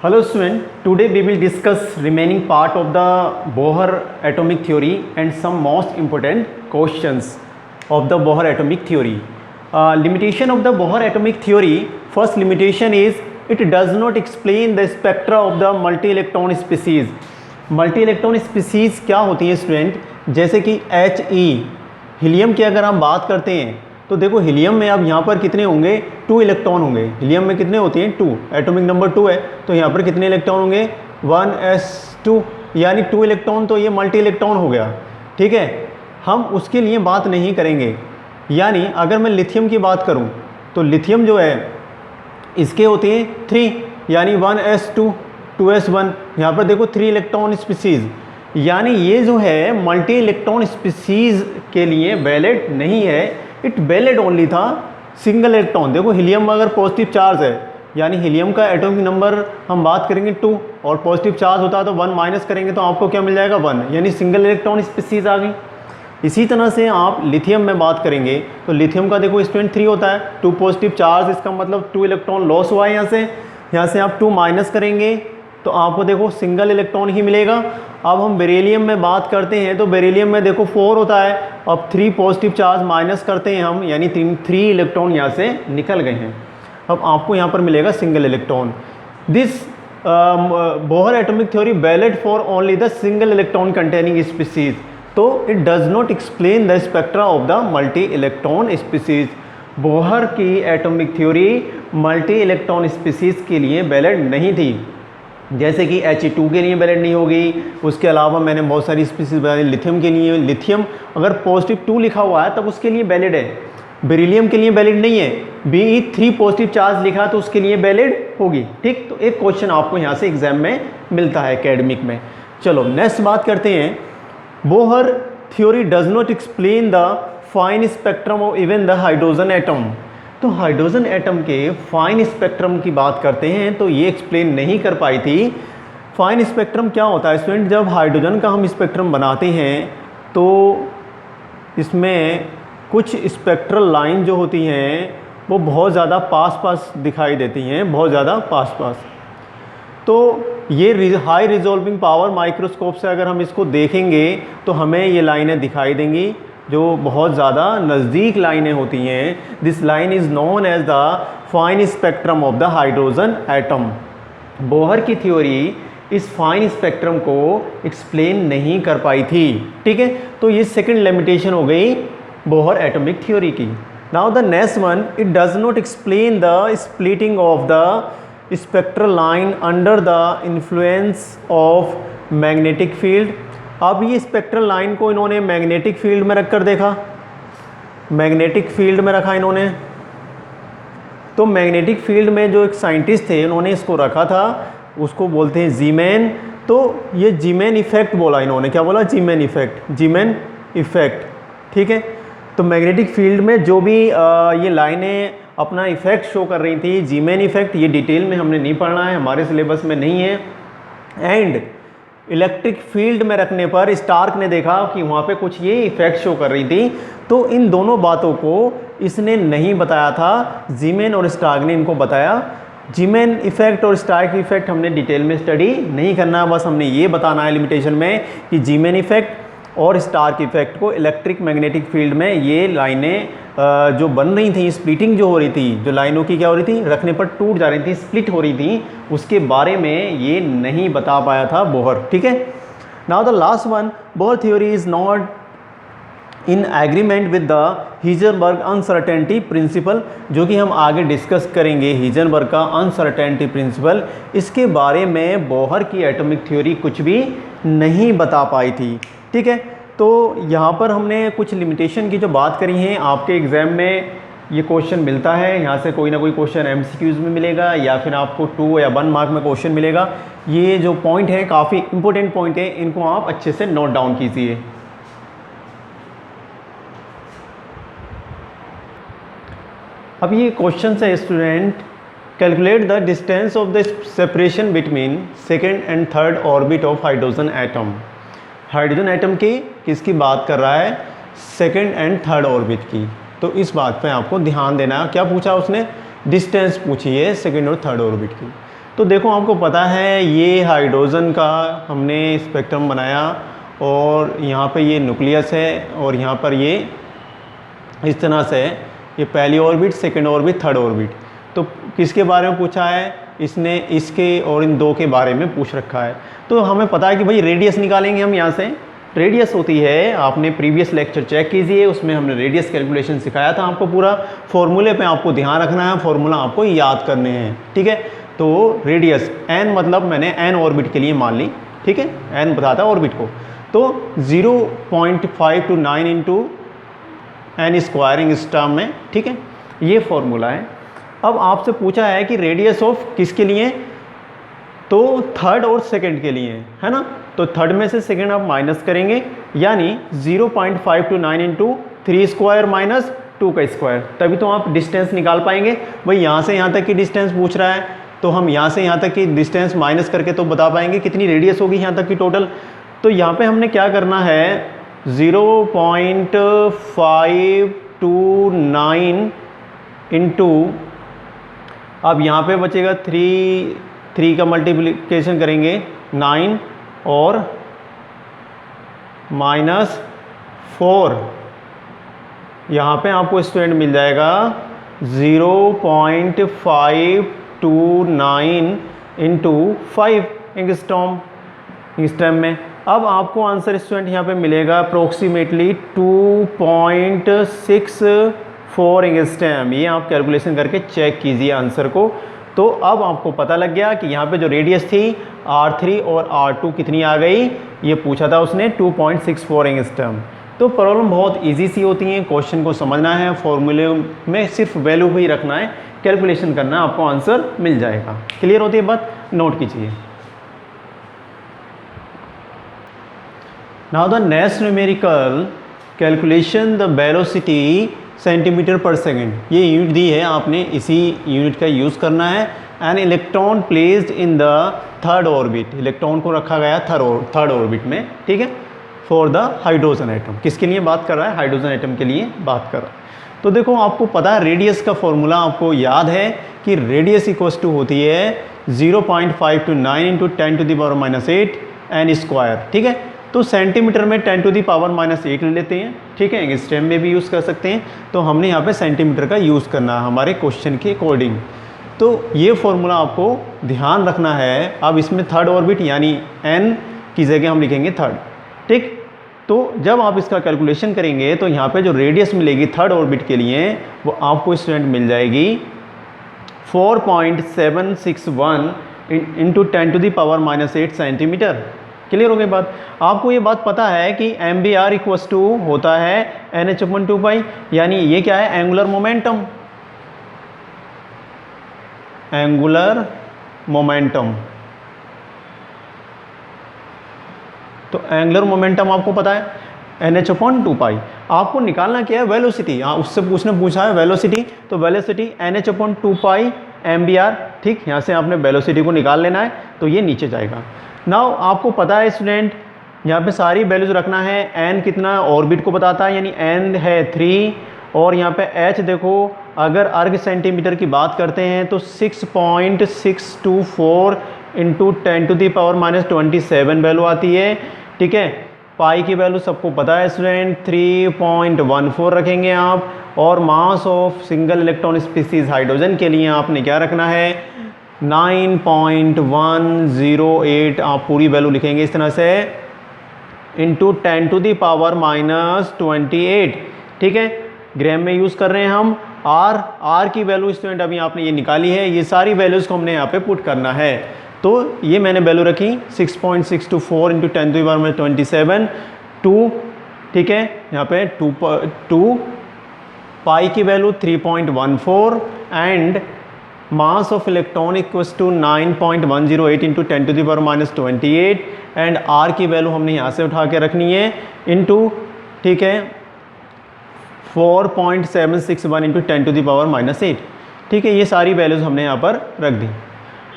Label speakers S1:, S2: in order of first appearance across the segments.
S1: Hello student, today we will discuss remaining part of the Bohr atomic theory and some most important questions of the Bohr atomic theory. Limitation of the Bohr atomic theory, first limitation is it does not explain the spectra of the multi-electron species. Multi-electron species क्या होती है student? जैसे कि He, helium की अगर हम बात करते हैं तो देखो हीलियम में अब यहाँ पर कितने होंगे, 2 इलेक्ट्रॉन होंगे। हीलियम में कितने होती हैं, 2, एटॉमिक नंबर 2 है, तो यहाँ पर कितने इलेक्ट्रॉन होंगे, 1s2, यानी 2 इलेक्ट्रॉन, तो ये मल्टी इलेक्ट्रॉन हो गया। ठीक है, हम उसके लिए बात नहीं करेंगे। यानी अगर मैं लिथियम की बात करूँ तो लिथियम जो है इसके होते हैं 3, यानी 1s2, 2s1, यहाँ पर देखो 3 इलेक्ट्रॉन स्पीसीज़, यानी ये जो है मल्टी इलेक्ट्रॉन स्पीसीज़ के लिए वैलिड नहीं है। इट वैलिड ओनली था सिंगल इलेक्ट्रॉन। देखो हीलियम में अगर पॉजिटिव चार्ज है, यानी हीलियम का एटॉमिक नंबर हम बात करेंगे 2 और पॉजिटिव चार्ज होता है तो 1 माइनस करेंगे तो आपको क्या मिल जाएगा, 1, यानी सिंगल इलेक्ट्रॉन स्पीसीज़ आ गई। इसी तरह से आप लिथियम में बात करेंगे तो लिथियम का देखो स्टूडेंट 3 होता है, 2 पॉजिटिव चार्ज, इसका मतलब 2 इलेक्ट्रॉन लॉस हुआ है। यहाँ से आप 2 माइनस करेंगे तो आपको देखो सिंगल इलेक्ट्रॉन ही मिलेगा। अब हम बेरिलियम में बात करते हैं तो बेरिलियम में देखो 4 होता है, अब 3 पॉजिटिव चार्ज माइनस करते हैं हम, यानी 3 इलेक्ट्रॉन यहाँ से निकल गए हैं। अब आपको यहाँ पर मिलेगा single electron. This Bohr atomic theory valid for only the single electron containing species, तो it does not explain the spectra of the multi electron species. Bohr की atomic theory multi electron species के लिए valid नहीं थी, जैसे कि He2 के लिए वैलिड नहीं होगी। उसके अलावा मैंने बहुत सारी स्पीसीज बताई लिथियम के लिए। लिथियम अगर पॉजिटिव 2 लिखा हुआ है तब उसके लिए वैलिड है, बेरिलियम के लिए वैलिड नहीं है। Be 3 पॉजिटिव चार्ज लिखा तो उसके लिए वैलिड होगी। ठीक, तो एक क्वेश्चन आपको यहाँ से एग्जाम में मिलता है एकेडमिक में। चलो नेक्स्ट बात करते हैं। Bohr theory does not explain the fine spectrum of even the hydrogen atom. तो हाइड्रोजन एटम के फाइन स्पेक्ट्रम की बात करते हैं तो ये एक्सप्लेन नहीं कर पाई थी। फाइन स्पेक्ट्रम क्या होता है स्टूडेंट? जब हाइड्रोजन का हम स्पेक्ट्रम बनाते हैं तो इसमें कुछ स्पेक्ट्रल लाइन जो होती हैं वो बहुत ज़्यादा पास दिखाई देती हैं, बहुत ज़्यादा पास। तो ये हाई रिजॉल्विंग पावर माइक्रोस्कोप से अगर हम इसको देखेंगे तो हमें ये लाइनें दिखाई देंगी जो बहुत ज़्यादा नज़दीक लाइनें होती हैं। This line is known as the fine spectrum of the hydrogen atom. Bohr की थ्योरी इस फाइन स्पेक्ट्रम को एक्सप्लेन नहीं कर पाई थी। ठीक है, तो ये सेकंड लिमिटेशन हो गई बोहर एटॉमिक थ्योरी की। Now the next one, it does not explain the splitting of the spectral line under the influence of magnetic field. अब ये स्पेक्ट्रल लाइन को इन्होंने मैग्नेटिक फील्ड में रखकर देखा, मैग्नेटिक फील्ड में रखा इन्होंने। तो मैग्नेटिक फील्ड में जो एक साइंटिस्ट थे उन्होंने इसको रखा था, उसको बोलते हैं जीमैन। तो ये जीमैन इफेक्ट बोला इन्होंने, क्या बोला? Zeeman effect, Zeeman effect. ठीक है, तो मैग्नेटिक फील्ड में जो भी ये लाइनें अपना इफेक्ट शो कर रही थी, जीमैन इफेक्ट, ये डिटेल में हमने नहीं पढ़ना है, हमारे सिलेबस में नहीं है। एंड इलेक्ट्रिक फील्ड में रखने पर स्टार्क ने देखा कि वहाँ पे कुछ ये इफेक्ट शो कर रही थी। तो इन दोनों बातों को इसने नहीं बताया था, जीमैन और स्टार्क ने इनको बताया। जीमैन इफेक्ट और स्टार्क इफेक्ट हमने डिटेल में स्टडी नहीं करना, बस हमने ये बताना है लिमिटेशन में कि जीमैन इफेक्ट और स्टार्क इफेक्ट को इलेक्ट्रिक मैग्नेटिक फील्ड में ये लाइनें जो बन रही थी, स्प्लिटिंग जो हो रही थी, जो लाइनों की क्या हो रही थी, रखने पर टूट जा रही थी, स्प्लिट हो रही थी, उसके बारे में ये नहीं बता पाया था बोहर। ठीक है, now the last one, Bohr theory is not in agreement with the Heisenberg uncertainty principle, जो कि हम आगे डिस्कस करेंगे। हीजनबर्ग का अनसर्टेनिटी प्रिंसिपल, इसके बारे में बोहर की एटॉमिक थ्योरी कुछ भी नहीं बता पाई थी। ठीक है, तो यहाँ पर हमने कुछ लिमिटेशन की जो बात करी है, आपके एग्ज़ाम में ये क्वेश्चन मिलता है, यहाँ से कोई ना कोई क्वेश्चन MCQs में मिलेगा या फिर आपको 2 या 1 मार्क में क्वेश्चन मिलेगा। ये जो पॉइंट है काफ़ी इंपॉर्टेंट पॉइंट है, इनको आप अच्छे से नोट डाउन कीजिए। अब ये क्वेश्चन है student, calculate the distance of the separation between second and third orbit of hydrogen atom. Hydrogen atom की किसकी बात कर रहा है? सेकेंड एंड थर्ड ऑर्बिट की। तो इस बात पे आपको ध्यान देना है। क्या पूछा उसने? डिस्टेंस पूछी है सेकेंड और थर्ड ऑर्बिट की। तो देखो आपको पता है ये हाइड्रोजन का हमने स्पेक्ट्रम बनाया और यहाँ पे ये न्यूक्लियस है और यहाँ पर ये इस तरह से है, ये पहली orbit, second orbit, third orbit. तो किसके बारे में पूछा है इसने, इसके और इन दो के बारे में पूछ रखा है। तो हमें पता है कि भाई रेडियस निकालेंगे हम यहाँ से। रेडियस होती है, आपने प्रीवियस लेक्चर चेक कीजिए, उसमें हमने रेडियस कैलकुलेशन सिखाया था आपको पूरा। फॉर्मूले पे आपको ध्यान रखना है, फार्मूला आपको याद करने हैं, ठीक है। तो रेडियस n मतलब मैंने n ऑर्बिट के लिए मान ली, ठीक है, n बताता है ऑर्बिट को। तो 0.529 इंटू n स्क्वायर इंग्स टर्म में, ठीक है, ये फॉर्मूला है। अब आपसे पूछा है कि रेडियस ऑफ किसके लिए, तो थर्ड और सेकंड के लिए, है ना। तो थर्ड में से सेकंड आप माइनस करेंगे, यानी 0.529 इंटू 3 स्क्वायर माइनस 2 का स्क्वायर, तभी तो आप डिस्टेंस निकाल पाएंगे। भाई यहाँ से यहाँ तक की डिस्टेंस पूछ रहा है, तो हम यहाँ से यहाँ तक की डिस्टेंस माइनस करके तो बता पाएंगे कितनी रेडियस होगी यहाँ तक की टोटल। तो यहाँ पे हमने क्या करना है, 0.529 इंटू, अब यहाँ पे बचेगा 3 का मल्टीप्लिकेशन करेंगे 9 और माइनस 4, यहाँ पे आपको स्टूडेंट मिल जाएगा 0.529 इंटू 5 एंगस्ट्रॉम में। अब आपको आंसर स्टूडेंट यहाँ पे मिलेगा अप्रोक्सीमेटली 2.64 एंगस्ट्रॉम। ये आप कैलकुलेशन करके चेक कीजिए आंसर को। तो अब आपको पता लग गया कि यहाँ पे जो रेडियस थी R3 और R2 कितनी आ गई, ये पूछा था उसने 2.64 एंगस्ट्रॉम। तो प्रॉब्लम बहुत इजी सी होती है, क्वेश्चन को समझना है, फॉर्मूले में सिर्फ वैल्यू ही रखना है, कैलकुलेशन करना है, आपको आंसर मिल जाएगा। क्लियर होती है बात, नोट कीजिए। Now the next numerical calculation the velocity centimetre पर सेकेंड। ये यूनिट दी है, आपने इसी यूनिट का यूज़ करना है। An electron placed in the third orbit, electron को रखा गया थर्ड ऑर्बिट में, ठीक है, फॉर द हाइड्रोजन एटम। किसके लिए बात कर रहा है, हाइड्रोजन एटम के लिए बात कर रहा है। तो देखो आपको पता है रेडियस का फॉर्मूला आपको याद है कि रेडियस इक्वल्स टू होती है 0.529 इंटू 10⁻⁻8 n स्क्वायर, ठीक है। तो सेंटीमीटर में 10⁻⁻8 ले लेते हैं, ठीक है, एंगस्ट्रॉम में भी यूज़ कर सकते हैं। तो हमने यहाँ पे सेंटीमीटर का यूज़ करना है हमारे क्वेश्चन के अकॉर्डिंग। तो ये फॉर्मूला आपको ध्यान रखना है। अब इसमें थर्ड ऑर्बिट यानी n की जगह हम लिखेंगे थर्ड, ठीक। तो जब आप इसका कैलकुलेशन करेंगे तो यहाँ पे जो रेडियस मिलेगी थर्ड ऑर्बिट के लिए वो आपको स्टूडेंट मिल जाएगी 4.761 इंटू 10⁻⁸ सेंटीमीटर। क्लियर हो गई बात। आपको ये बात पता है कि MBR इक्वल्स टू होता है NH/2π, यानी ये क्या है, एंगुलर मोमेंटम, एंगुलर मोमेंटम। तो एंगुलर मोमेंटम आपको पता है NH/2π। आपको निकालना क्या है, वेलोसिटी। हाँ, उससे पूछा है वेलोसिटी, तो वेलोसिटी NH/2π MBR, ठीक। यहाँ से आपने वेलोसिटी को निकाल लेना है, तो ये नीचे जाएगा। नाउ आपको पता है स्टूडेंट, यहाँ पे सारी वैल्यूज रखना है। n कितना ऑर्बिट को बताता है, यानी n है 3, और यहाँ पे h देखो, अगर अर्ग सेंटीमीटर की बात करते हैं तो 6.624 इंटू 10⁻⁻27 वैल्यू आती है, ठीक है। पाई की वैल्यू सबको पता है स्टूडेंट 3.14 रखेंगे आप। और mass of single electron species hydrogen के लिए आपने क्या रखना है, 9.108 आप पूरी वैल्यू लिखेंगे इस तरह से, इंटू 10⁻⁻28, ठीक है। ग्राम में यूज़ कर रहे हैं हम। आर की वैल्यू स्टूडेंट अभी आपने ये निकाली है, ये सारी वैल्यूज़ को हमने यहाँ पे पुट करना है। तो ये मैंने वैल्यू रखी 6.624 इंटू 10⁻⁻27 2, ठीक है। यहाँ पे 2 पाई की value 3.14 and mass of electron equals to 9.108 into 10⁻⁻28 and R की वैल्यू हमने यहाँ से उठा के रखनी है इंटू, ठीक है, 4.761 इंटू 10⁻�8, ठीक है। ये सारी वैल्यूज़ हमने यहाँ पर रख दी।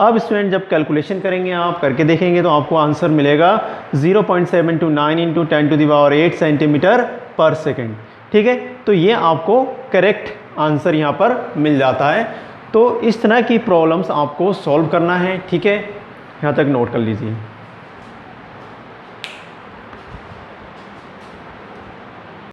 S1: अब स्टूडेंट जब कैलकुलेशन करेंगे, आप करके देखेंगे तो आपको आंसर मिलेगा 0.729 इंटू 10⁸ सेंटीमीटर पर सेकेंड, ठीक है। तो ये आपको करेक्ट आंसर यहाँ पर मिल जाता है। तो इस तरह की प्रॉब्लम्स आपको सॉल्व करना है, ठीक है, यहाँ तक नोट कर लीजिए।